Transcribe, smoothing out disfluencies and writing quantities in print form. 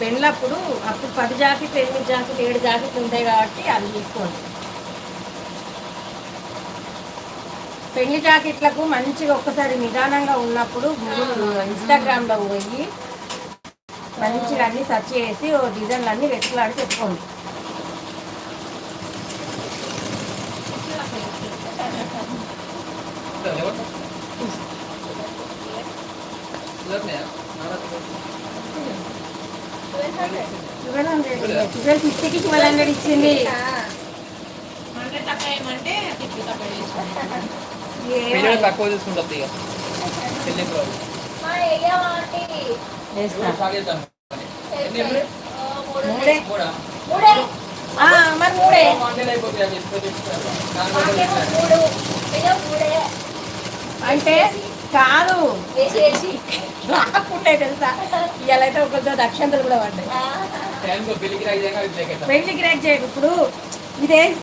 పెళ్ళప్పుడు అప్పుడు 10 జాకెట్లు 8 జాకెట్లు 7 జాకెట్లు ఉంటాయి కాబట్టి అవి తీసుకోండి. పెళ్లి జాకెట్లకు మంచిగా ఒక్కసారి నిదానంగా ఉన్నప్పుడు ఇన్స్టాగ్రామ్లో పోయి మంచిగా అన్ని సెర్చ్ చేసి ఓ డిజైన్లు అన్నీ వెతుకులాడి పెట్టుకోండి. $1250కి 1200 ఇచ్చింది. తక్కువ తీసుకుంటుంది ఇక మరి మూడే అంటే కాదు రాకుండే తెలుసా. ఇవాళ అయితే ఒక అక్షంతలు కూడా పడ్డాయి. పెళ్లికి రేక్ చేయకు ఇప్పుడు ఇదే